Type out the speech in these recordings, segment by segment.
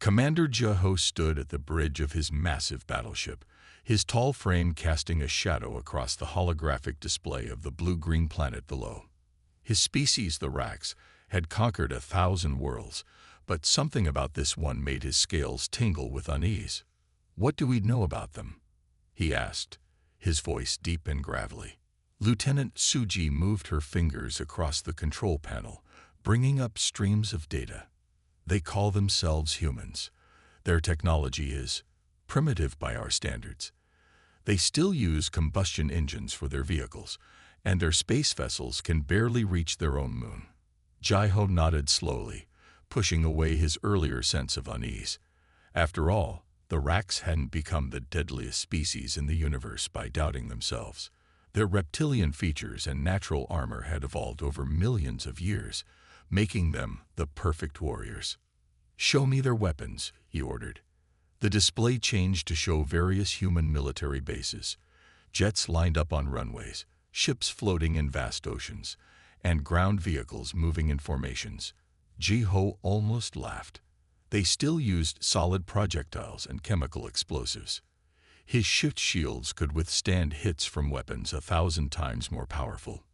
Commander Jeho stood at the bridge of his massive battleship, his tall frame casting a shadow across the holographic display of the blue-green planet below. His species, the Rax, had conquered 1,000 worlds, but something about this one made his scales tingle with unease. "What do we know about them?" he asked, his voice deep and gravelly. Lieutenant Suji moved her fingers across the control panel, bringing up streams of data. "They call themselves humans. Their technology is primitive by our standards. They still use combustion engines for their vehicles, and their space vessels can barely reach their own moon." Jeho nodded slowly, pushing away his earlier sense of unease. After all, the Rax hadn't become the deadliest species in the universe by doubting themselves. Their reptilian features and natural armor had evolved over millions of years, making them the perfect warriors. "Show me their weapons," he ordered. The display changed to show various human military bases, jets lined up on runways, ships floating in vast oceans, and ground vehicles moving in formations. Jeho almost laughed. They still used solid projectiles and chemical explosives. His shift shields could withstand hits from weapons 1,000 times more powerful.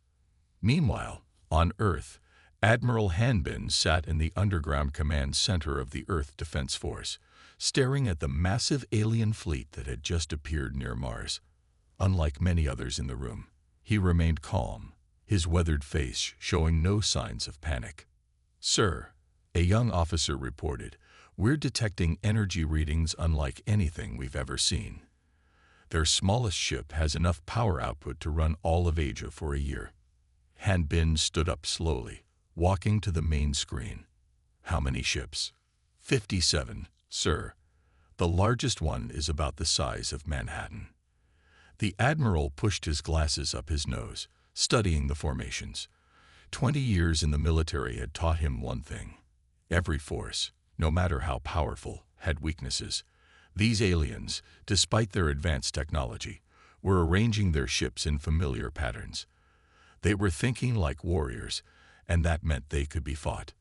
Meanwhile, on Earth, Admiral Hanbin sat in the underground command center of the Earth Defense Force, staring at the massive alien fleet that had just appeared near Mars. Unlike many others in the room, he remained calm, his weathered face showing no signs of panic. "Sir," a young officer reported, "we're detecting energy readings unlike anything we've ever seen. Their smallest ship has enough power output to run all of Asia for a year." Hanbin stood up slowly, walking to the main screen. "How many ships?" 57, sir. The largest one is about the size of Manhattan." The admiral pushed his glasses up his nose, studying the formations. 20 years in the military had taught him one thing. Every force, no matter how powerful, had weaknesses. These aliens, despite their advanced technology, were arranging their ships in familiar patterns. They were thinking like warriors, and that meant they could be fought.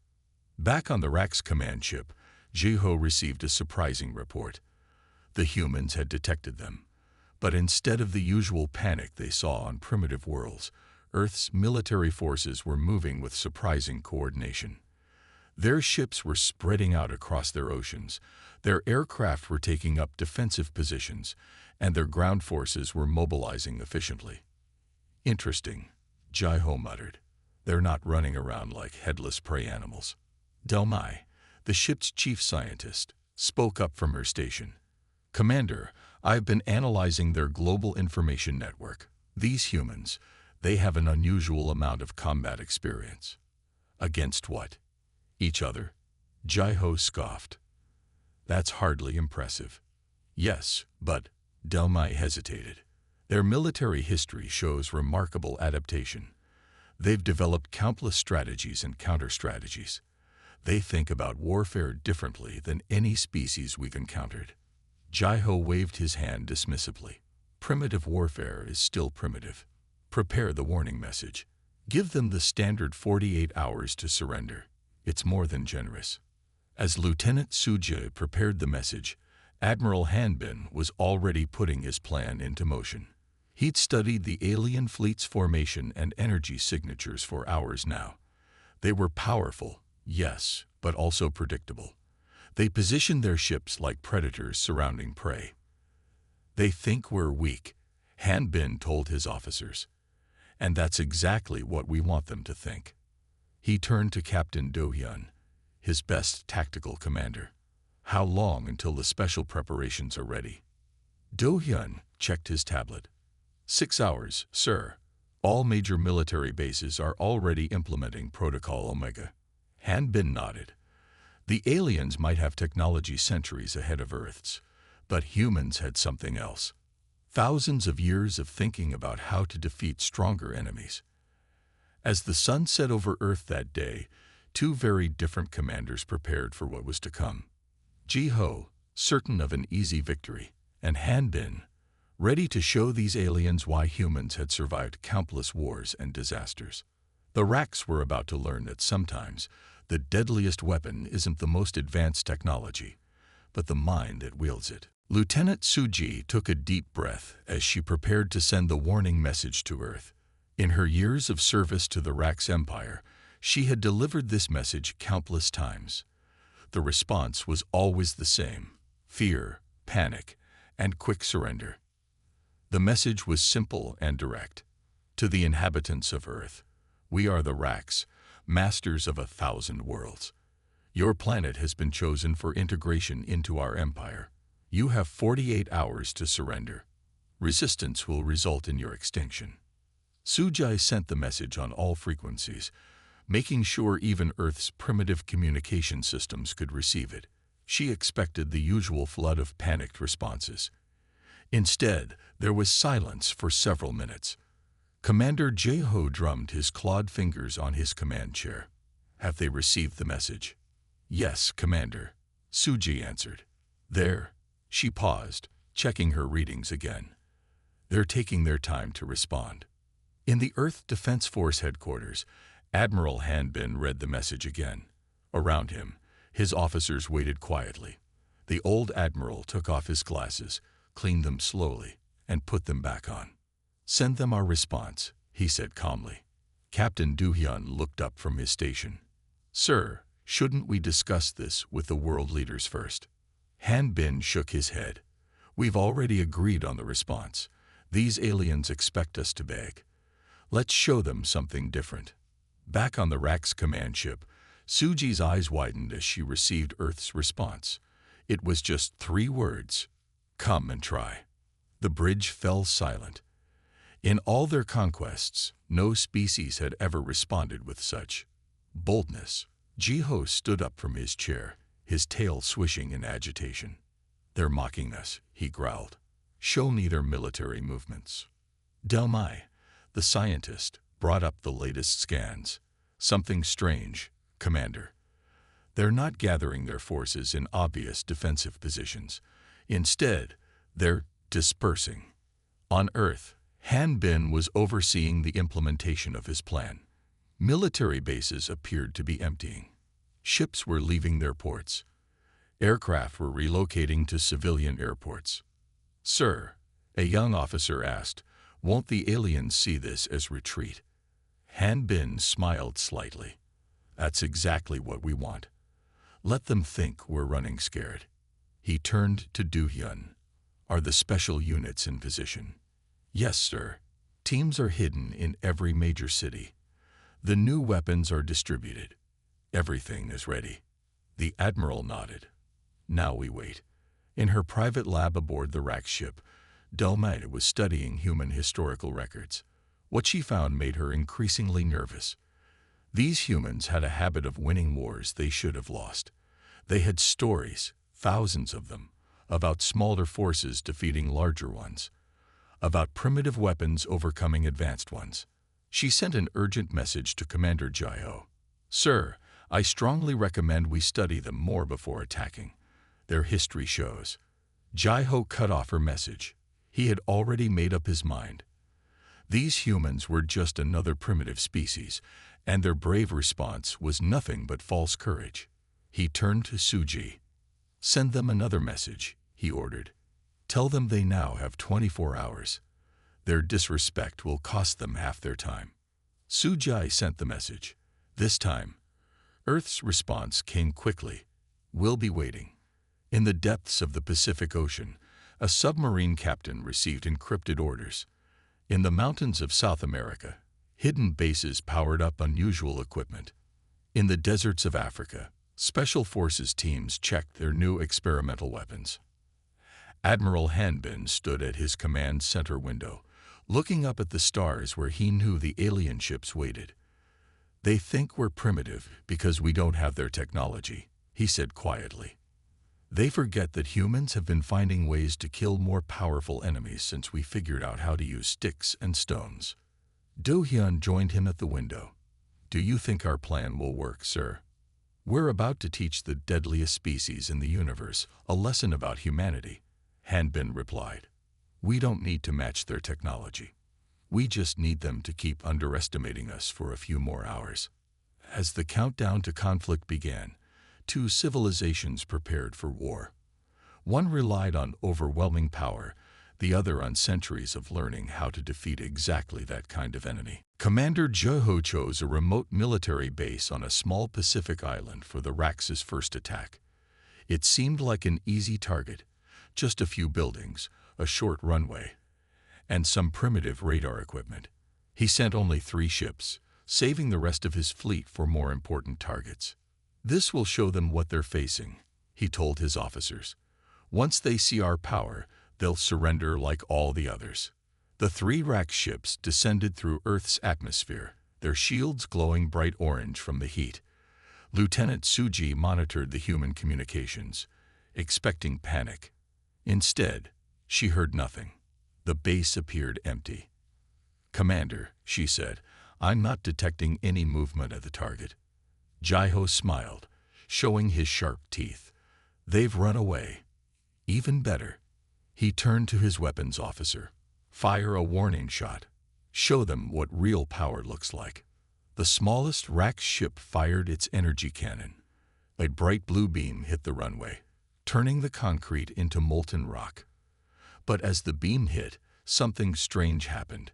Back on the Rax command ship, Jeho received a surprising report. The humans had detected them, but instead of the usual panic they saw on primitive worlds, Earth's military forces were moving with surprising coordination. Their ships were spreading out across their oceans, their aircraft were taking up defensive positions, and their ground forces were mobilizing efficiently. "Interesting," Jeho muttered. "They're not running around like headless prey animals." Delmai, the ship's chief scientist, spoke up from her station. "Commander, I've been analyzing their global information network. These humans, they have an unusual amount of combat experience." "Against what?" "Each other." Jeho scoffed. "That's hardly impressive." "Yes, but," Delmai hesitated, "their military history shows remarkable adaptation. They've developed countless strategies and counter-strategies. They think about warfare differently than any species we've encountered." Jeho waved his hand dismissively. "Primitive warfare is still primitive. Prepare the warning message. Give them the standard 48 hours to surrender. It's more than generous." As Lieutenant Suji prepared the message, Admiral Hanbin was already putting his plan into motion. He'd studied the alien fleet's formation and energy signatures for hours now. They were powerful, yes, but also predictable. They positioned their ships like predators surrounding prey. "They think we're weak," Hanbin told his officers. "And that's exactly what we want them to think." He turned to Captain Do-hyun, his best tactical commander. "How long until the special preparations are ready?" Do-hyun checked his tablet. 6 hours, sir. All major military bases are already implementing Protocol Omega." Hanbin nodded. The aliens might have technology centuries ahead of Earth's, but humans had something else. Thousands of years of thinking about how to defeat stronger enemies. As the sun set over Earth that day, two very different commanders prepared for what was to come. Jeho, certain of an easy victory, and Hanbin, ready to show these aliens why humans had survived countless wars and disasters. The Rax were about to learn that sometimes the deadliest weapon isn't the most advanced technology, but the mind that wields it. Lieutenant Suji took a deep breath as she prepared to send the warning message to Earth. In her years of service to the Rax Empire, she had delivered this message countless times. The response was always the same: fear, panic, and quick surrender. The message was simple and direct. To the inhabitants of Earth, we are the Rax, masters of 1,000 worlds. Your planet has been chosen for integration into our empire. You have 48 hours to surrender. Resistance will result in your extinction. Sujai sent the message on all frequencies, making sure even Earth's primitive communication systems could receive it. She expected the usual flood of panicked responses. Instead, there was silence for several minutes. Commander Jeho drummed his clawed fingers on his command chair. Have they received the message? Yes, Commander, Suji answered. There. She paused, checking her readings again. They're taking their time to respond. In the Earth Defense Force headquarters, Admiral Hanbin read the message again. Around him, his officers waited quietly. The old admiral took off his glasses, cleaned them slowly, and put them back on. Send them our response, he said calmly. Captain Duhyun looked up from his station. Sir, shouldn't we discuss this with the world leaders first? Hanbin shook his head. We've already agreed on the response. These aliens expect us to beg. Let's show them something different. Back on the Rax command ship, Suji's eyes widened as she received Earth's response. It was just 3 words. Come and try. The bridge fell silent. In all their conquests, no species had ever responded with such boldness. Jeho stood up from his chair, his tail swishing in agitation. They're mocking us, he growled. Show me their military movements. Delmai, the scientist, brought up the latest scans. Something strange, Commander. They're not gathering their forces in obvious defensive positions. Instead, they're dispersing. On Earth, Hanbin was overseeing the implementation of his plan. Military bases appeared to be emptying. Ships were leaving their ports. Aircraft were relocating to civilian airports. Sir, a young officer asked, won't the aliens see this as retreat? Hanbin smiled slightly. That's exactly what we want. Let them think we're running scared. He turned to Duhyun. Are the special units in position? Yes, sir. Teams are hidden in every major city. The new weapons are distributed. Everything is ready. The Admiral nodded. Now we wait. In her private lab aboard the Rax ship, Delmaida was studying human historical records. What she found made her increasingly nervous. These humans had a habit of winning wars they should have lost. They had stories, thousands of them, about smaller forces defeating larger ones, about primitive weapons overcoming advanced ones. She sent an urgent message to Commander Jeho. Sir, I strongly recommend we study them more before attacking. Their history shows. Jeho cut off her message. He had already made up his mind. These humans were just another primitive species, and their brave response was nothing but false courage. He turned to Suji. Send them another message, he ordered. Tell them they now have 24 hours. Their disrespect will cost them half their time. Sujai sent the message. This time, Earth's response came quickly. We'll be waiting. In the depths of the Pacific Ocean, a submarine captain received encrypted orders. In the mountains of South America, hidden bases powered up unusual equipment. In the deserts of Africa, Special Forces teams checked their new experimental weapons. Admiral Hanbin stood at his command center window, looking up at the stars where he knew the alien ships waited. They think we're primitive because we don't have their technology, he said quietly. They forget that humans have been finding ways to kill more powerful enemies since we figured out how to use sticks and stones. Do-hyun joined him at the window. Do you think our plan will work, sir? We're about to teach the deadliest species in the universe a lesson about humanity, Hanbin replied. We don't need to match their technology. We just need them to keep underestimating us for a few more hours. As the countdown to conflict began, 2 civilizations prepared for war. One relied on overwhelming power, the other on centuries of learning how to defeat exactly that kind of enemy. Commander Jeho chose a remote military base on a small Pacific island for the Rax's first attack. It seemed like an easy target, just a few buildings, a short runway, and some primitive radar equipment. He sent only 3 ships, saving the rest of his fleet for more important targets. "This will show them what they're facing," he told his officers. "Once they see our power, they'll surrender like all the others." The 3 Rax ships descended through Earth's atmosphere, their shields glowing bright orange from the heat. Lieutenant Suji monitored the human communications, expecting panic. Instead, she heard nothing. The base appeared empty. "Commander," she said, "I'm not detecting any movement at the target." Jeho smiled, showing his sharp teeth. "They've run away." "Even better." He turned to his weapons officer. "Fire a warning shot. Show them what real power looks like." The smallest Rax ship fired its energy cannon. A bright blue beam hit the runway, turning the concrete into molten rock. But as the beam hit, something strange happened.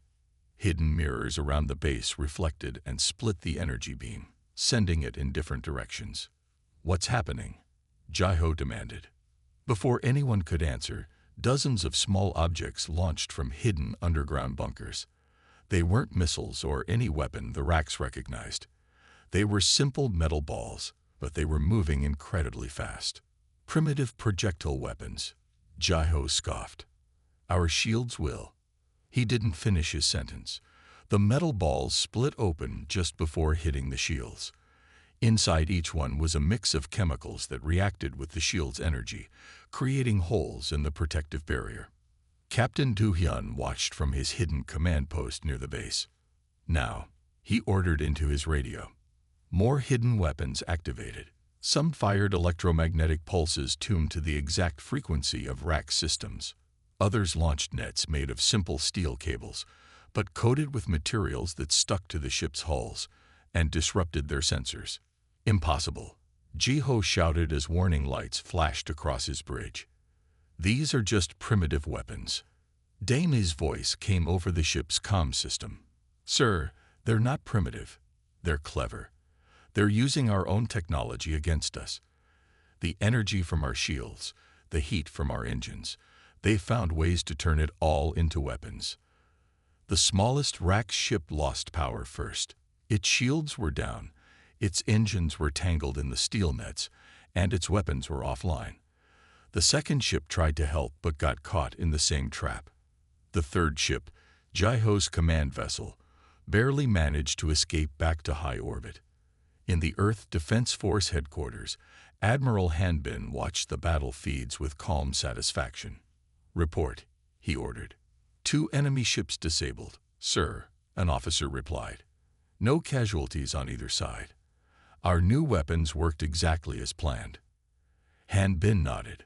Hidden mirrors around the base reflected and split the energy beam, sending it in different directions. "What's happening?" Jeho demanded. Before anyone could answer, dozens of small objects launched from hidden underground bunkers. They weren't missiles or any weapon the Rax recognized. They were simple metal balls, but they were moving incredibly fast. "Primitive projectile weapons," Jeho scoffed. "Our shields will." He didn't finish his sentence. The metal balls split open just before hitting the shields. Inside each one was a mix of chemicals that reacted with the shield's energy, creating holes in the protective barrier. Captain Do-hyun watched from his hidden command post near the base. "Now," he ordered into his radio. More hidden weapons activated. Some fired electromagnetic pulses tuned to the exact frequency of Rax systems. Others launched nets made of simple steel cables, but coated with materials that stuck to the ship's hulls and disrupted their sensors. "Impossible," Jeho shouted as warning lights flashed across his bridge. "These are just primitive weapons." Dame's voice came over the ship's comm system. "Sir, they're not primitive. They're clever. They're using our own technology against us. The energy from our shields, the heat from our engines, they found ways to turn it all into weapons." The smallest Rax ship lost power first. Its shields were down, its engines were tangled in the steel nets, and its weapons were offline. The second ship tried to help but got caught in the same trap. The third ship, Jeho's command vessel, barely managed to escape back to high orbit. In the Earth Defense Force headquarters, Admiral Hanbin watched the battle feeds with calm satisfaction. "Report," he ordered. "2 enemy ships disabled, sir," an officer replied. "No casualties on either side. Our new weapons worked exactly as planned." Hanbin nodded.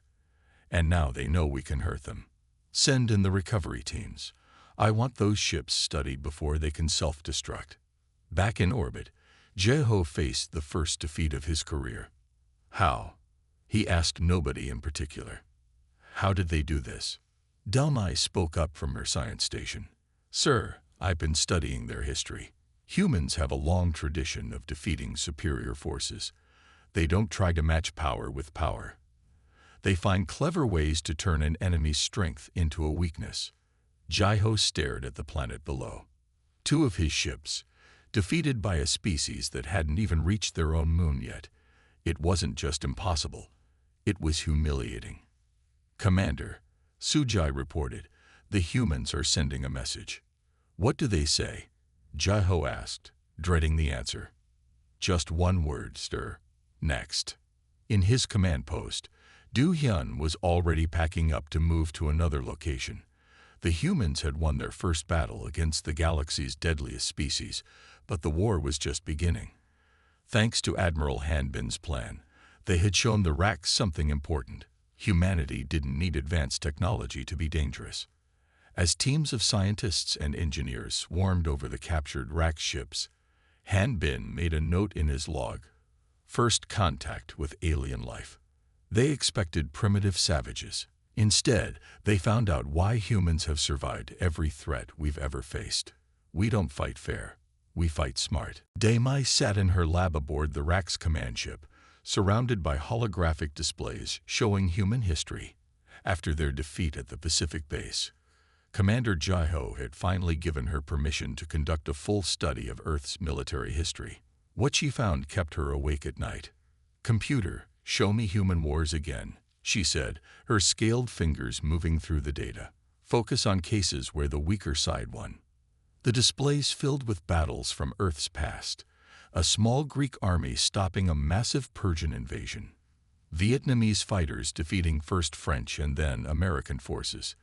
"And now they know we can hurt them. Send in the recovery teams. I want those ships studied before they can self-destruct." Back in orbit, Jeho faced the first defeat of his career. "How?" He asked nobody in particular. "How did they do this?" Delmai spoke up from her science station. "Sir, I've been studying their history. Humans have a long tradition of defeating superior forces. They don't try to match power with power. They find clever ways to turn an enemy's strength into a weakness." Jeho stared at the planet below. 2 of his ships, defeated by a species that hadn't even reached their own moon yet. It wasn't just impossible, it was humiliating. "Commander," Sujai reported, "the humans are sending a message." "What do they say?" Jeho asked, dreading the answer. "Just one word, sir. Next." In his command post, Do-hyun was already packing up to move to another location. The humans had won their first battle against the galaxy's deadliest species, but the war was just beginning. Thanks to Admiral Hanbin's plan, they had shown the Rax something important. Humanity didn't need advanced technology to be dangerous. As teams of scientists and engineers swarmed over the captured Rax ships, Hanbin made a note in his log: "First contact with alien life." They expected primitive savages. Instead, they found out why humans have survived every threat we've ever faced. We don't fight fair. We fight smart. Damai sat in her lab aboard the Rax command ship, surrounded by holographic displays showing human history. After their defeat at the Pacific base, Commander Jaiho had finally given her permission to conduct a full study of Earth's military history. What she found kept her awake at night. "Computer, show me human wars again," she said, her scaled fingers moving through the data. "Focus on cases where the weaker side won." The displays filled with battles from Earth's past. A small Greek army stopping a massive Persian invasion. Vietnamese fighters defeating first French and then American forces.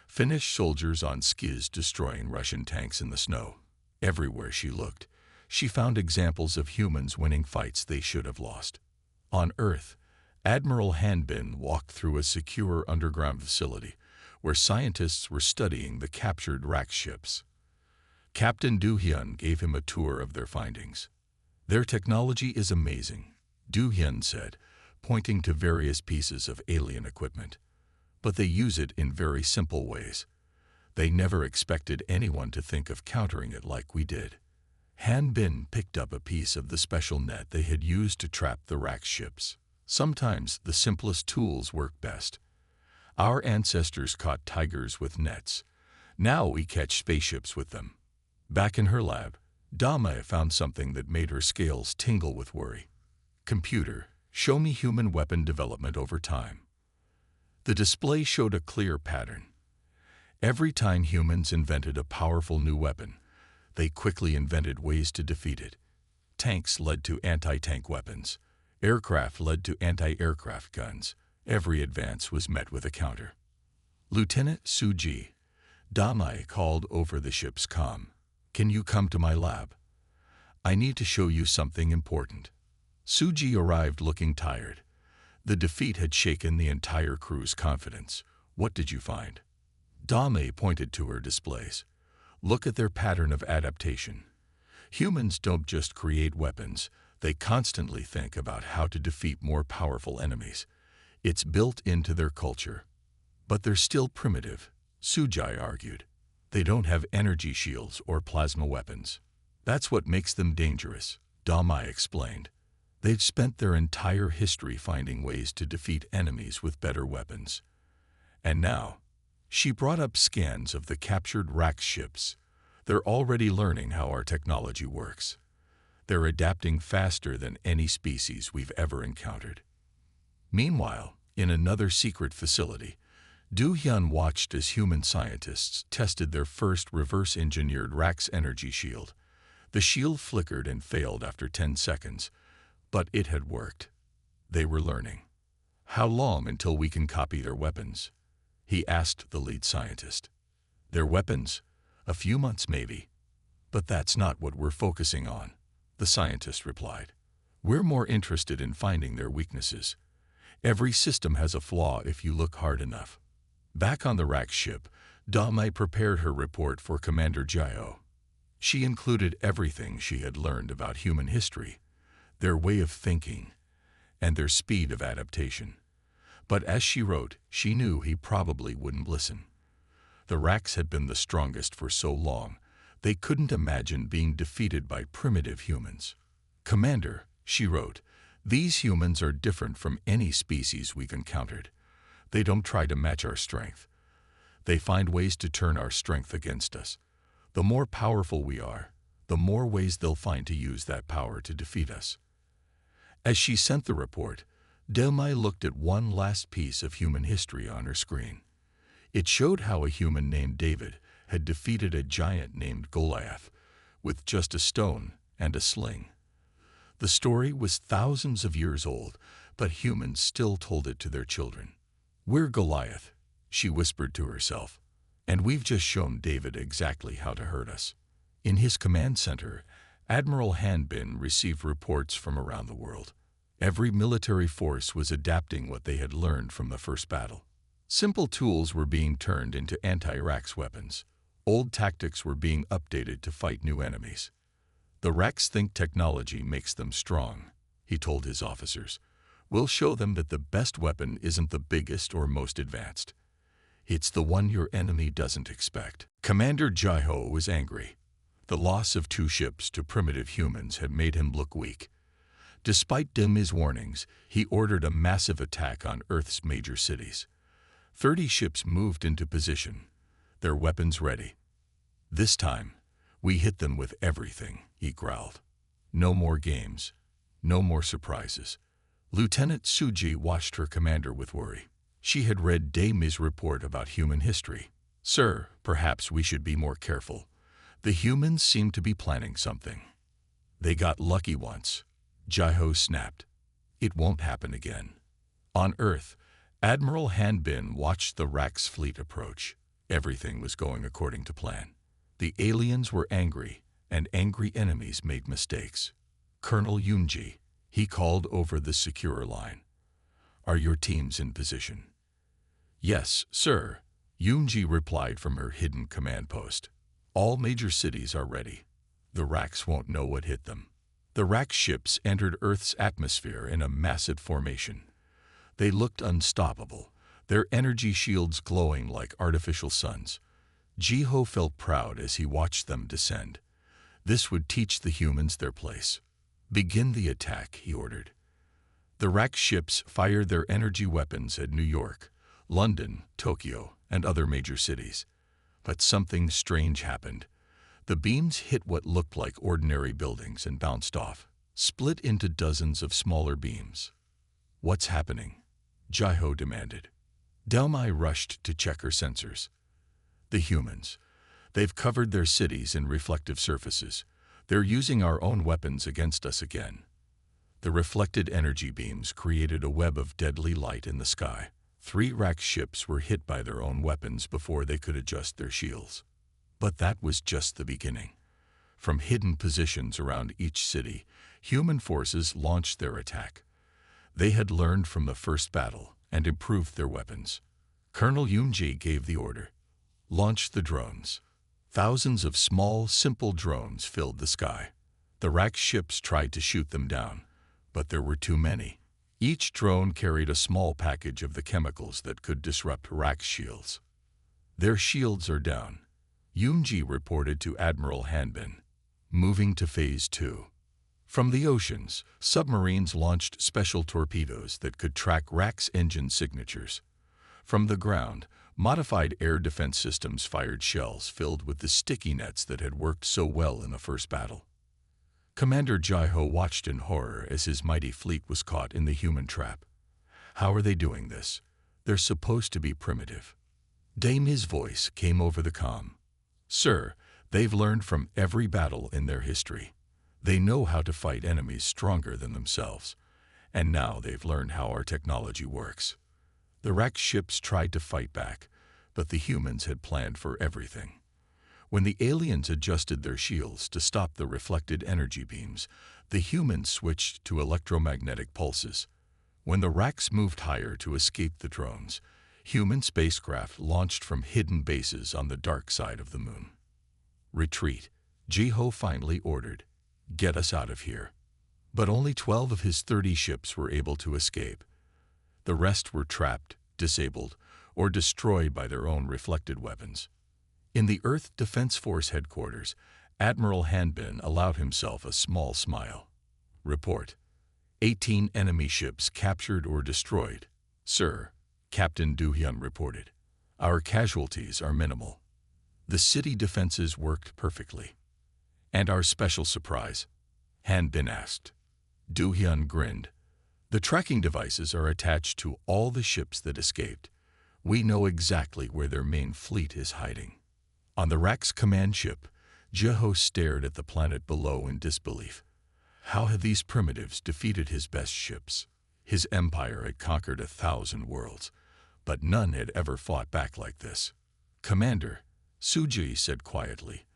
Finnish soldiers on skis destroying Russian tanks in the snow. Everywhere she looked, she found examples of humans winning fights they should have lost. On Earth, Admiral Hanbin walked through a secure underground facility where scientists were studying the captured Rax ships. Captain Du Hyun gave him a tour of their findings. "Their technology is amazing," Du Hyun said, pointing to various pieces of alien equipment. "But they use it in very simple ways. They never expected anyone to think of countering it like we did." Han Bin picked up a piece of the special net they had used to trap the Rax ships. "Sometimes the simplest tools work best. Our ancestors caught tigers with nets. Now we catch spaceships with them." Back in her lab, Dama found something that made her scales tingle with worry. "Computer, show me human weapon development over time." The display showed a clear pattern. Every time humans invented a powerful new weapon, they quickly invented ways to defeat it. Tanks led to anti-tank weapons. Aircraft led to anti-aircraft guns. Every advance was met with a counter. "Lieutenant Suji," Damai called over the ship's comm. "Can you come to my lab? I need to show you something important." Suji arrived looking tired. The defeat had shaken the entire crew's confidence. "What did you find?" Dame pointed to her displays. "Look at their pattern of adaptation. Humans don't just create weapons, they constantly think about how to defeat more powerful enemies. It's built into their culture. But they're still primitive," Sujai argued. "They don't have energy shields or plasma weapons. That's what makes them dangerous," Damai explained. "They've spent their entire history finding ways to defeat enemies with better weapons. And now," she brought up scans of the captured Rax ships. "They're already learning how our technology works. They're adapting faster than any species we've ever encountered." Meanwhile, in another secret facility, Du Hyun watched as human scientists tested their first reverse-engineered Rax energy shield. The shield flickered and failed after 10 seconds, but it had worked. They were learning. "How long until we can copy their weapons?" he asked the lead scientist. "Their weapons? A few months maybe. But that's not what we're focusing on," the scientist replied. "We're more interested in finding their weaknesses. Every system has a flaw if you look hard enough." Back on the Rax ship, Dame prepared her report for Commander Jaiho. She included everything she had learned about human history, their way of thinking, and their speed of adaptation. But as she wrote, she knew he probably wouldn't listen. The Rax had been the strongest for so long, they couldn't imagine being defeated by primitive humans. "Commander," she wrote, "these humans are different from any species we've encountered. They don't try to match our strength. They find ways to turn our strength against us. The more powerful we are, the more ways they'll find to use that power to defeat us." As she sent the report, Delmai looked at one last piece of human history on her screen. It showed how a human named David had defeated a giant named Goliath with just a stone and a sling. The story was thousands of years old, but humans still told it to their children. "We're Goliath," she whispered to herself, "and we've just shown David exactly how to hurt us." In his command center, Admiral Hanbin received reports from around the world. Every military force was adapting what they had learned from the first battle. Simple tools were being turned into anti-Rax weapons. Old tactics were being updated to fight new enemies. "The Rax think technology makes them strong," he told his officers. We'll show them that the best weapon isn't the biggest or most advanced. It's the one your enemy doesn't expect. Commander Jai-Ho was angry. The loss of 2 ships to primitive humans had made him look weak. Despite Dim's warnings, he ordered a massive attack on Earth's major cities. 30 ships moved into position, their weapons ready. "This time, we hit them with everything," he growled. "No more games. No more surprises." Lieutenant Suji watched her commander with worry. She had read Dami's report about human history. "Sir, perhaps we should be more careful. The humans seem to be planning something." "They got lucky once," Jai-Ho snapped. "It won't happen again." On Earth, Admiral Hanbin watched the Rax fleet approach. Everything was going according to plan. The aliens were angry, and angry enemies made mistakes. "Colonel Yoonji," he called over the secure line. "Are your teams in position?" "Yes, sir," Yoonji replied from her hidden command post. "All major cities are ready. The Rax won't know what hit them." The Rax ships entered Earth's atmosphere in a massive formation. They looked unstoppable, their energy shields glowing like artificial suns. Jai-Ho felt proud as he watched them descend. This would teach the humans their place. "Begin the attack," he ordered. The Rax ships fired their energy weapons at New York, London, Tokyo, and other major cities. But something strange happened. The beams hit what looked like ordinary buildings and bounced off, split into dozens of smaller beams. "What's happening?" Jai-Ho demanded. Delmai rushed to check her sensors. "The humans. They've covered their cities in reflective surfaces. They're using our own weapons against us again." The reflected energy beams created a web of deadly light in the sky. 3 Rax ships were hit by their own weapons before they could adjust their shields. But that was just the beginning. From hidden positions around each city, human forces launched their attack. They had learned from the first battle and improved their weapons. Colonel Yoonji gave the order. "Launch the drones." Thousands of small, simple drones filled the sky. The Rax ships tried to shoot them down, but there were too many. Each drone carried a small package of the chemicals that could disrupt Rax shields. "Their shields are down," Yoonji reported to Admiral Hanbin. Moving to Phase 2. From the oceans, submarines launched special torpedoes that could track Rax engine signatures. From the ground, modified air defense systems fired shells filled with the sticky nets that had worked so well in the first battle. Commander Jai-Ho watched in horror as his mighty fleet was caught in the human trap. "How are they doing this? They're supposed to be primitive." Dami's voice came over the comm. "Sir, they've learned from every battle in their history. They know how to fight enemies stronger than themselves. And now they've learned how our technology works." The Rax ships tried to fight back, but the humans had planned for everything. When the aliens adjusted their shields to stop the reflected energy beams, the humans switched to electromagnetic pulses. When the Rax moved higher to escape the drones, human spacecraft launched from hidden bases on the dark side of the moon. "Retreat," Jai-Ho finally ordered. "Get us out of here." But only 12 of his 30 ships were able to escape. The rest were trapped, disabled, or destroyed by their own reflected weapons. In the Earth Defense Force headquarters, Admiral Hanbin allowed himself a small smile. "Report. 18 enemy ships captured or destroyed." "Sir," Captain Do-hyun reported. "Our casualties are minimal. The city defenses worked perfectly." "And our special surprise?" Hanbin asked. Do-hyun grinned. "The tracking devices are attached to all the ships that escaped. We know exactly where their main fleet is hiding." On the Rax command ship, Jai-Ho stared at the planet below in disbelief. How had these primitives defeated his best ships? His empire had conquered 1,000 worlds, but none had ever fought back like this. "Commander," Suji said quietly,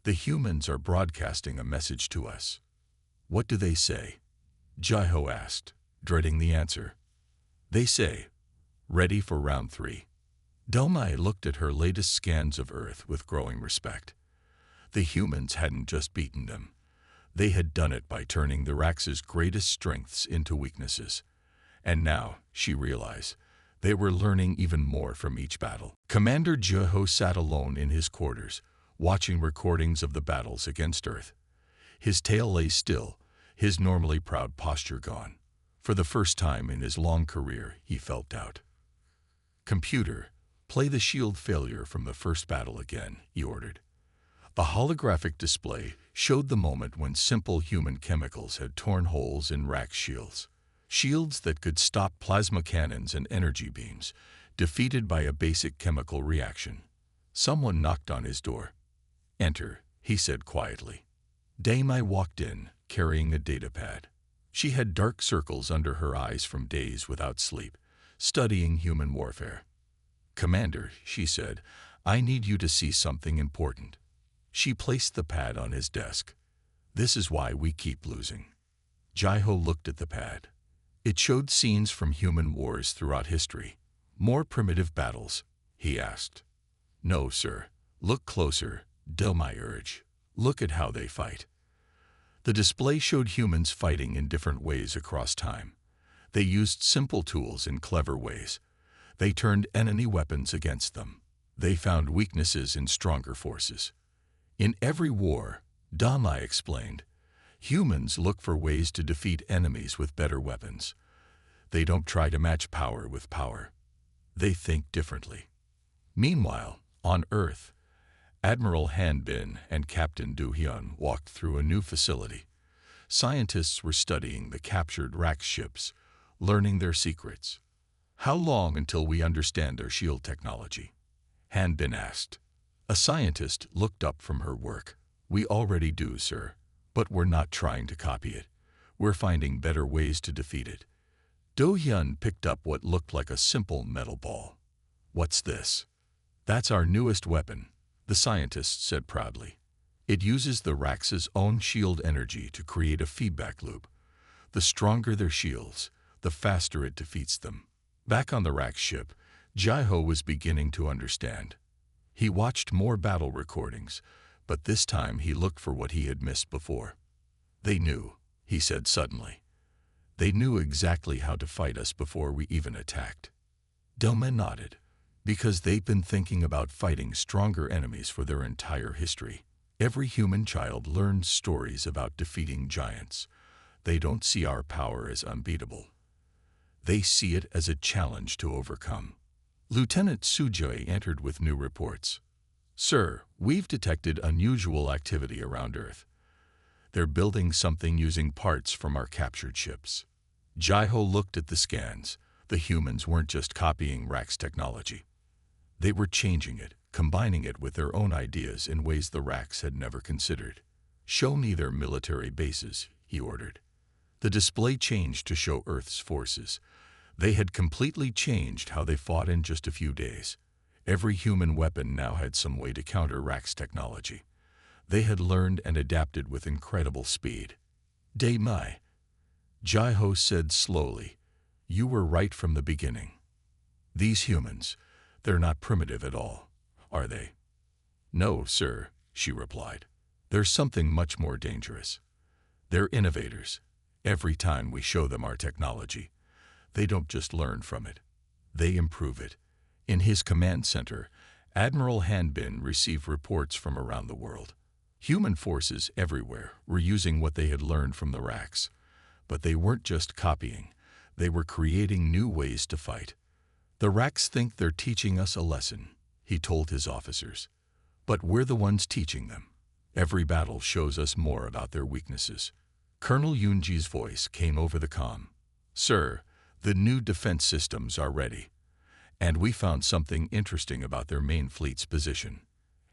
"the humans are broadcasting a message to us." "What do they say?" Jai-Ho asked, dreading the answer. "They say, 'Ready for round 3. Delmai looked at her latest scans of Earth with growing respect. The humans hadn't just beaten them. They had done it by turning the Rax's greatest strengths into weaknesses. And now, she realized, they were learning even more from each battle. Commander Jeho sat alone in his quarters, watching recordings of the battles against Earth. His tail lay still, his normally proud posture gone. For the first time in his long career, he felt doubt. "Computer, play the shield failure from the first battle again," he ordered. The holographic display showed the moment when simple human chemicals had torn holes in Rack's shields. Shields that could stop plasma cannons and energy beams, defeated by a basic chemical reaction. Someone knocked on his door. "Enter," he said quietly. Daimai walked in, carrying a datapad. She had dark circles under her eyes from days without sleep, studying human warfare. "Commander," she said, "I need you to see something important." She placed the pad on his desk. "This is why we keep losing." Jeho looked at the pad. It showed scenes from human wars throughout history. "More primitive battles?" he asked. "No, sir. Look closer," Daimai urged. "Look at how they fight." The display showed humans fighting in different ways across time. They used simple tools in clever ways. They turned enemy weapons against them. They found weaknesses in stronger forces. In every war, Daimai explained, humans look for ways to defeat enemies with better weapons. They don't try to match power with power. They think differently. Meanwhile, on Earth, Admiral Hanbin and Captain Do-hyun walked through a new facility. Scientists were studying the captured Rack ships, learning their secrets. "How long until we understand their shield technology?" Hanbin asked. A scientist looked up from her work. "We already do, sir, but we're not trying to copy it. We're finding better ways to defeat it." Do-hyun picked up what looked like a simple metal ball. "What's this?" "That's our newest weapon," the scientist said proudly. "It uses the Rax's own shield energy to create a feedback loop. The stronger their shields, the faster it defeats them." Back on the Rax ship, Jeho was beginning to understand. He watched more battle recordings, but this time he looked for what he had missed before. "They knew," he said suddenly. "They knew exactly how to fight us before we even attacked." Daimai nodded. "Because they've been thinking about fighting stronger enemies for their entire history. Every human child learns stories about defeating giants. They don't see our power as unbeatable. They see it as a challenge to overcome." Lieutenant Sujoi entered with new reports. "Sir, we've detected unusual activity around Earth. They're building something using parts from our captured ships." Jeho looked at the scans. The humans weren't just copying Rack's technology. They were changing it, combining it with their own ideas in ways the Racks had never considered. "Show me their military bases," he ordered. The display changed to show Earth's forces. They had completely changed how they fought in just a few days. Every human weapon now had some way to counter Rack's technology. They had learned and adapted with incredible speed. "Daimai," Jeho said slowly, "you were right from the beginning. These humans, they're not primitive at all, are they?" "No, sir," she replied. "There's something much more dangerous. They're innovators. Every time we show them our technology, they don't just learn from it. They improve it." In his command center, Admiral Hanbin received reports from around the world. Human forces everywhere were using what they had learned from the Racks. But they weren't just copying. They were creating new ways to fight. "The Racks think they're teaching us a lesson," he told his officers. "But we're the ones teaching them. Every battle shows us more about their weaknesses." Colonel Yunji's voice came over the comm. "Sir, the new defense systems are ready. And we found something interesting about their main fleet's position."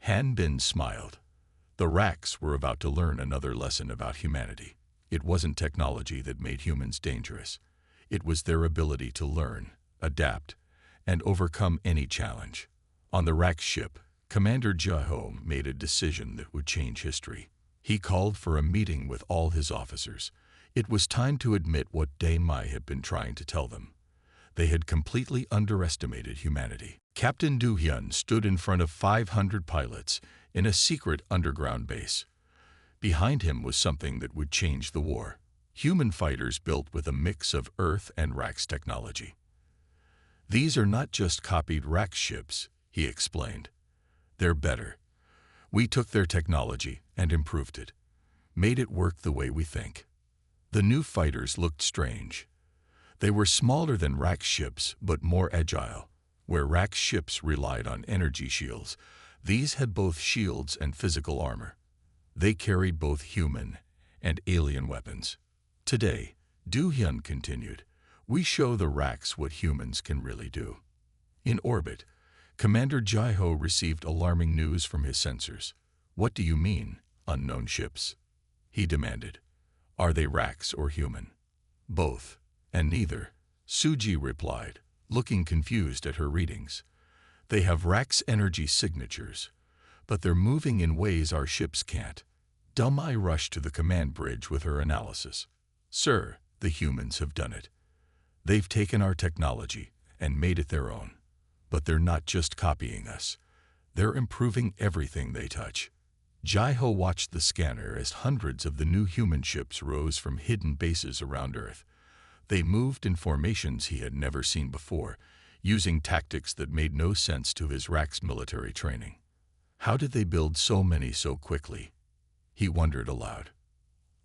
Hanbin smiled. The Racks were about to learn another lesson about humanity. It wasn't technology that made humans dangerous. It was their ability to learn, adapt, and overcome any challenge. On the Rack ship, Commander Jeho made a decision that would change history. He called for a meeting with all his officers. It was time to admit what Daimai had been trying to tell them. They had completely underestimated humanity. Captain Do-hyun stood in front of 500 pilots in a secret underground base. Behind him was something that would change the war. human fighters built with a mix of Earth and Rax technology. These are not just copied Rax ships, he explained. They're better. We took their technology and improved it, made it work the way we think. The new fighters looked strange. They were smaller than Rax ships but more agile. Where Rax ships relied on energy shields, these had both shields and physical armor. They carried both human and alien weapons. Today, Du-hyun continued, we show the Rax what humans can really do. In orbit, Commander Jae-ho received alarming news from his sensors. What do you mean, unknown ships? He demanded. Are they Rax or human? Both, and neither, Suji replied, looking confused at her readings. They have Rax energy signatures, but they're moving in ways our ships can't. Dumai rushed to the command bridge with her analysis. Sir, the humans have done it. They've taken our technology and made it their own. But they're not just copying us. They're improving everything they touch. Jae-ho watched the scanner as hundreds of the new human ships rose from hidden bases around Earth. They moved in formations he had never seen before, using tactics that made no sense to his Rax military training. How did they build so many so quickly? He wondered aloud.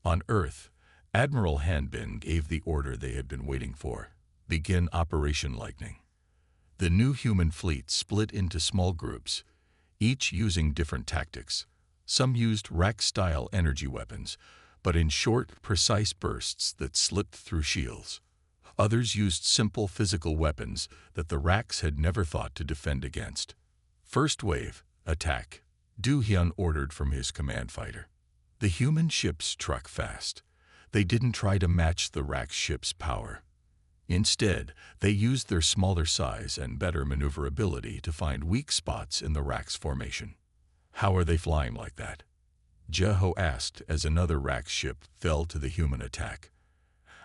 On Earth, Admiral Hanbin gave the order they had been waiting for. Begin Operation Lightning. The new human fleet split into small groups, each using different tactics. Some used Rax-style energy weapons, but in short, precise bursts that slipped through shields. Others used simple physical weapons that the Rax had never thought to defend against. First wave, attack, Du-hyun ordered from his command fighter. The human ships struck fast. They didn't try to match the Rax ship's power. Instead, they used their smaller size and better maneuverability to find weak spots in the Rax formation. How are they flying like that? Jae-ho asked as another Rax ship fell to the human attack.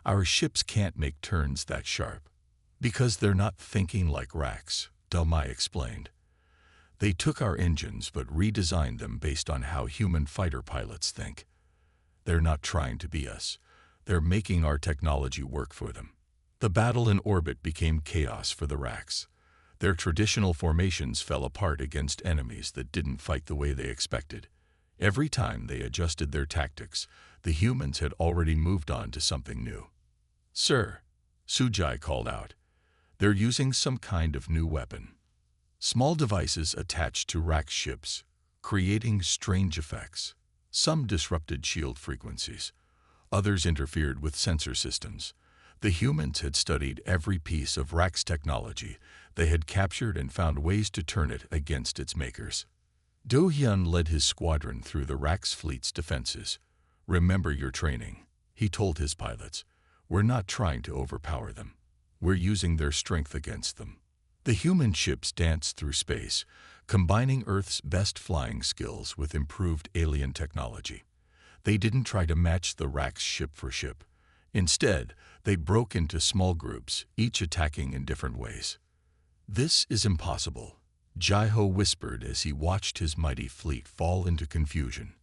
Our ships can't make turns that sharp. Because they're not thinking like Rax, Dumai explained. They took our engines but redesigned them based on how human fighter pilots think. They're not trying to be us. They're making our technology work for them. The battle in orbit became chaos for the Rax. Their traditional formations fell apart against enemies that didn't fight the way they expected. Every time they adjusted their tactics, the humans had already moved on to something new. Sir, Sujai called out, they're using some kind of new weapon. Small devices attached to Rax ships, creating strange effects. Some disrupted shield frequencies. Others interfered with sensor systems. The humans had studied every piece of Rax technology. They had captured and found ways to turn it against its makers. Do-hyun led his squadron through the Rax fleet's defenses. Remember your training, he told his pilots. We're not trying to overpower them. We're using their strength against them. The human ships danced through space, combining Earth's best flying skills with improved alien technology. They didn't try to match the Rax ship for ship. Instead, they broke into small groups, each attacking in different ways. This is impossible, Jae-ho whispered as he watched his mighty fleet fall into confusion.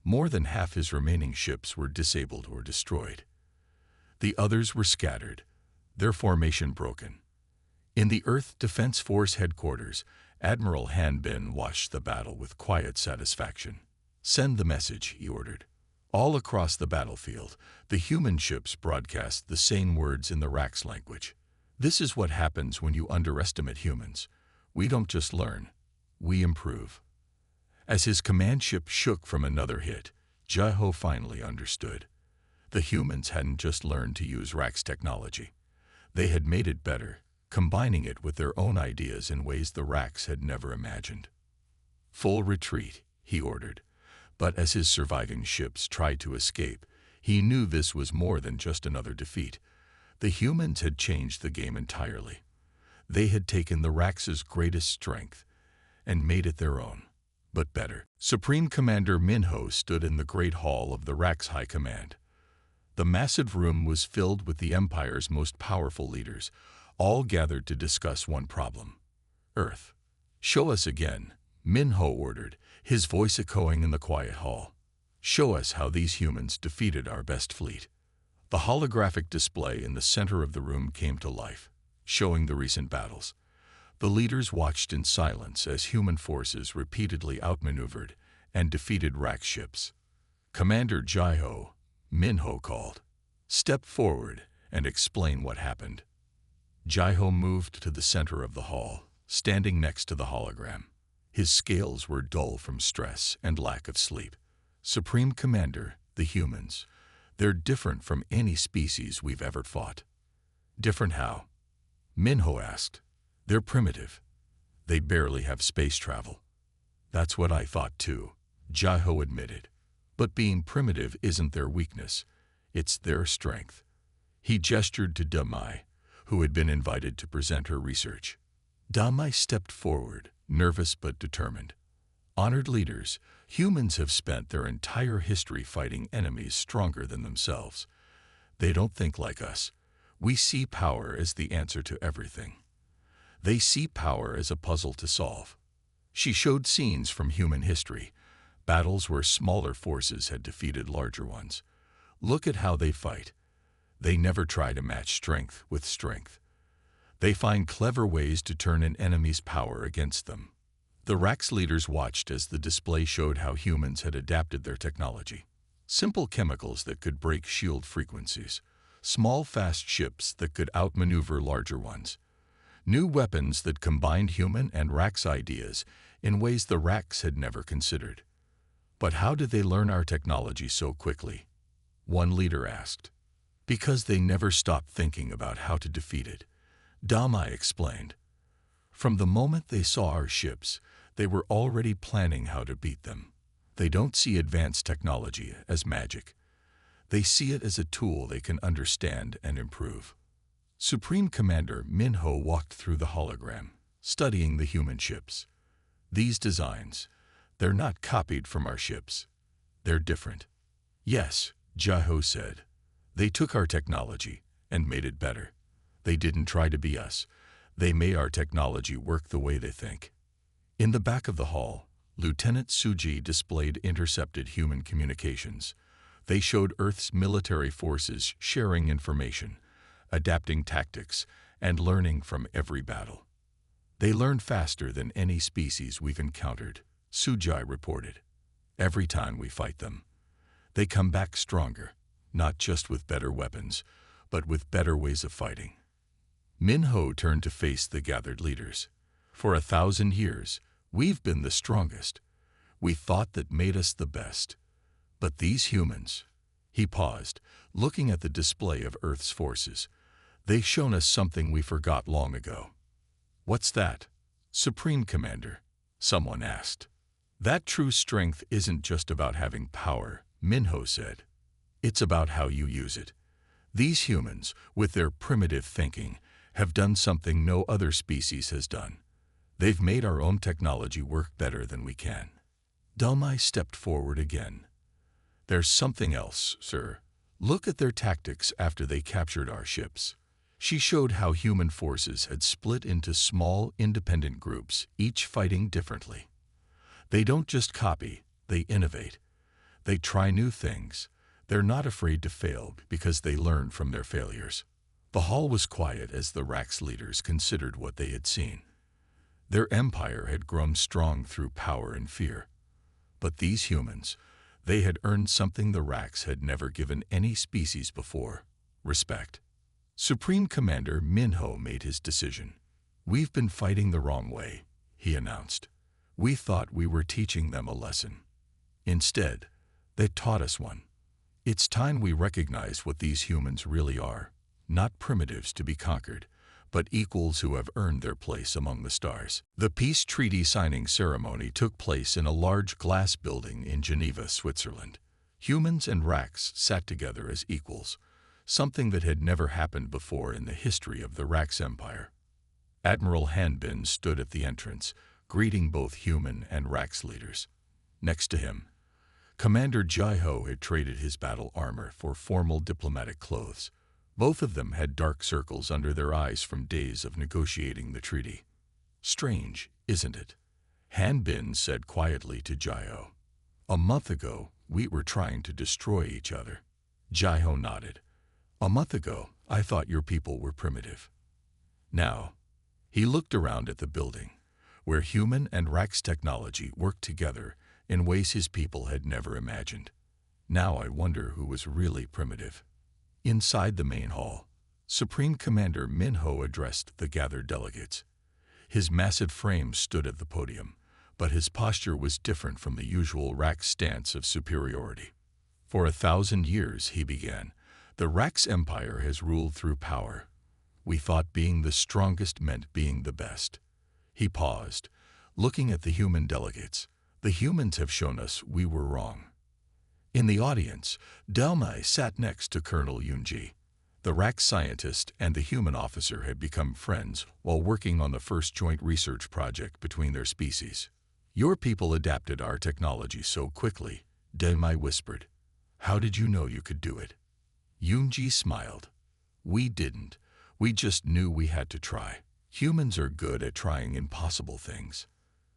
More than half his remaining ships were disabled or destroyed. The others were scattered, their formation broken. In the Earth Defense Force headquarters, Admiral Hanbin watched the battle with quiet satisfaction. Send the message, he ordered. All across the battlefield, the human ships broadcast the same words in the Rax language. This is what happens when you underestimate humans. We don't just learn, we improve. As his command ship shook from another hit, Jae-ho finally understood. The humans hadn't just learned to use Rax technology. They had made it better, combining it with their own ideas in ways the Rax had never imagined. Full retreat, he ordered. But as his surviving ships tried to escape, he knew this was more than just another defeat. The humans had changed the game entirely. They had taken the Rax's greatest strength and made it their own, but better. Supreme Commander Minho stood in the Great Hall of the Rax High Command. The massive room was filled with the Empire's most powerful leaders, all gathered to discuss one problem. Earth. Show us again, Minho ordered, his voice echoing in the quiet hall. Show us how these humans defeated our best fleet. The holographic display in the center of the room came to life, showing the recent battles. The leaders watched in silence as human forces repeatedly outmaneuvered and defeated Rax ships. Commander Jai-Ho, Min-Ho called, "Step forward and explain what happened." Jai-Ho moved to the center of the hall, standing next to the hologram. His scales were dull from stress and lack of sleep. "Supreme Commander, the humans, they're different from any species we've ever fought." "Different how?" Min-Ho asked. "They're primitive. They barely have space travel." "That's what I thought too," Jai-Ho admitted. "But being primitive isn't their weakness. It's their strength." He gestured to Damai, who had been invited to present her research. Damai stepped forward, nervous but determined. "Honored leaders, humans have spent their entire history fighting enemies stronger than themselves. They don't think like us. We see power as the answer to everything. They see power as a puzzle to solve." She showed scenes from human history, battles where smaller forces had defeated larger ones. "Look at how they fight. They never try to match strength with strength. They find clever ways to turn an enemy's power against them." The Rax leaders watched as the display showed how humans had adapted their technology. Simple chemicals that could break shield frequencies, small fast ships that could outmaneuver larger ones, new weapons that combined human and Rax ideas in ways the Rax had never considered. "But how did they learn our technology so quickly?" one leader asked. "Because they never stopped thinking about how to defeat it," Damai explained. "From the moment they saw our ships, they were already planning how to beat them. They don't see advanced technology as magic. They see it as a tool they can understand and improve." Supreme Commander Min-Ho walked through the hologram, studying the human ships. "These designs, they're not copied from our ships. They're different." "Yes," Jai-Ho said. "They took our technology and made it better. They didn't try to be us. They made our technology work the way they think." In the back of the hall, Lieutenant Suji displayed intercepted human communications. They showed Earth's military forces sharing information, adapting tactics, and learning from every battle. "They learn faster than any species we've encountered," Sujai reported. "Every time we fight them, they come back stronger, not just with better weapons, but with better ways of fighting." Min-Ho turned to face the gathered leaders. "For 1,000 years, we've been the strongest. We thought that made us the best. But these humans," he paused, looking at the display of Earth's forces, "they've shown us something we forgot long ago." "What's that?" "Supreme Commander," someone asked. "That true strength isn't just about having power," Min-Ho said. "It's about how you use it. These humans, with their primitive thinking, have done something no other species has done. They've made our own technology work better than we can." Damai stepped forward again. "There's something else, sir. Look at their tactics after they captured our ships." She showed how human forces had split into small, independent groups, each fighting differently. They don't just copy, they innovate. They try new things. They're not afraid to fail because they learn from their failures. The hall was quiet as the Rax leaders considered what they had seen. Their empire had grown strong through power and fear. But these humans, they had earned something the Rax had never given any species before: respect. Supreme Commander Min-Ho made his decision. "We've been fighting the wrong way," he announced. "We thought we were teaching them a lesson. Instead, they taught us one. It's time we recognize what these humans really are, not primitives to be conquered, but equals who have earned their place among the stars." The peace treaty signing ceremony took place in a large glass building in Geneva, Switzerland. Humans and Rax sat together as equals, something that had never happened before in the history of the Rax Empire. Admiral Hanbin stood at the entrance, greeting both human and Rax leaders. Next to him, Commander Jai-Ho had traded his battle armor for formal diplomatic clothes. Both of them had dark circles under their eyes from days of negotiating the treaty. "Strange, isn't it?" Hanbin said quietly to Jai-Ho. "A month ago, we were trying to destroy each other." Jai-Ho nodded. A month ago, I thought your people were primitive. Now, he looked around at the building, where human and Rax technology worked together in ways his people had never imagined. Now I wonder who was really primitive. Inside the main hall, Supreme Commander Minho addressed the gathered delegates. His massive frame stood at the podium, but his posture was different from the usual Rax stance of superiority. For 1,000 years, he began, the Rax Empire has ruled through power. We thought being the strongest meant being the best. He paused, looking at the human delegates. The humans have shown us we were wrong. In the audience, Delmai sat next to Colonel Yunji. The Rax scientist and the human officer had become friends while working on the first joint research project between their species. Your people adapted our technology so quickly, Delmai whispered. How did you know you could do it? Yunji smiled. We didn't. We just knew we had to try. Humans are good at trying impossible things.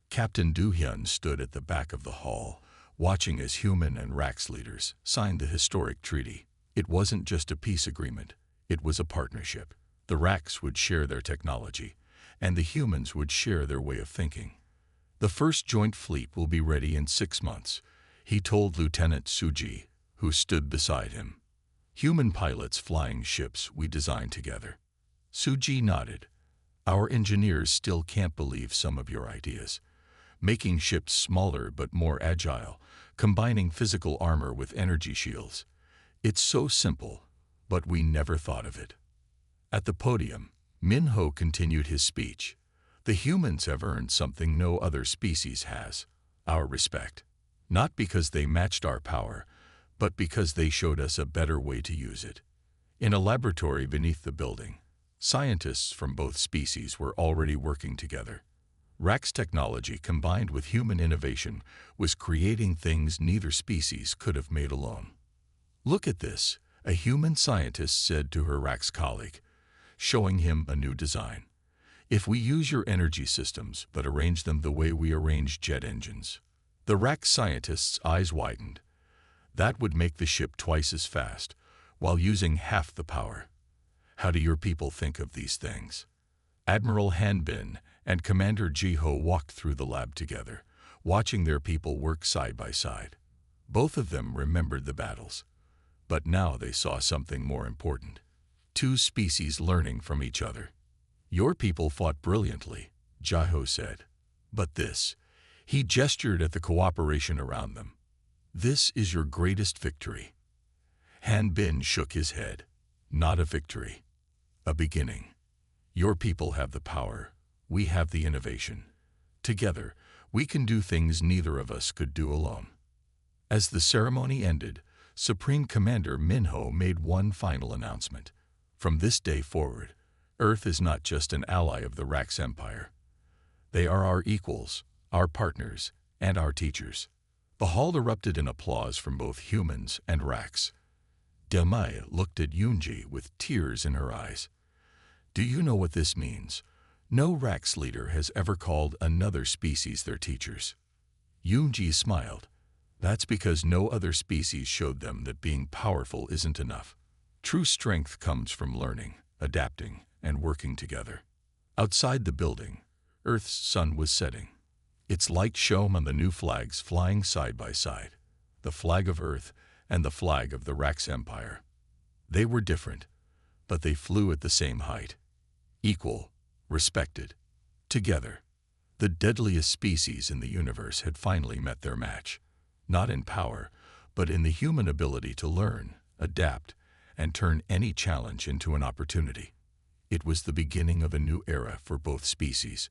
Captain Du-hyun stood at the back of the hall, watching as human and Rax leaders signed the historic treaty. It wasn't just a peace agreement, it was a partnership. The Rax would share their technology, and the humans would share their way of thinking. The first joint fleet will be ready in 6 months, he told Lieutenant Suji, who stood beside him. Human pilots flying ships we designed together. Suji nodded. Our engineers still can't believe some of your ideas. Making ships smaller but more agile, combining physical armor with energy shields. It's so simple, but we never thought of it. At the podium, Minho continued his speech. The humans have earned something no other species has, our respect. Not because they matched our power, but because they showed us a better way to use it. In a laboratory beneath the building, scientists from both species were already working together. Rax technology combined with human innovation was creating things neither species could have made alone. Look at this, a human scientist said to her Rax colleague, showing him a new design. If we use your energy systems but arrange them the way we arrange jet engines. The Rax scientist's eyes widened. That would make the ship twice as fast, while using half the power. How do your people think of these things? Admiral Hanbin and Commander Jiho walked through the lab together, watching their people work side by side. Both of them remembered the battles. But now they saw something more important. 2 species learning from each other. Your people fought brilliantly, Jiho said. But this, he gestured at the cooperation around them. This is your greatest victory. Hanbin shook his head. Not a victory. A beginning. Your people have the power. We have the innovation. Together, we can do things neither of us could do alone. As the ceremony ended, Supreme Commander Minho made one final announcement. From this day forward, Earth is not just an ally of the Rax Empire. They are our equals, our partners, and our teachers. The hall erupted in applause from both humans and Rax. Delmai looked at Yunji with tears in her eyes. Do you know what this means? No Rax leader has ever called another species their teachers. Yunji smiled. That's because no other species showed them that being powerful isn't enough. True strength comes from learning, adapting, and working together. Outside the building, Earth's sun was setting. Its light shone on the new flags flying side by side, the flag of Earth and the flag of the Rax Empire. They were different, but they flew at the same height. Equal, respected, together. The deadliest species in the universe had finally met their match, not in power, but in the human ability to learn, adapt, and turn any challenge into an opportunity. It was the beginning of a new era for both species.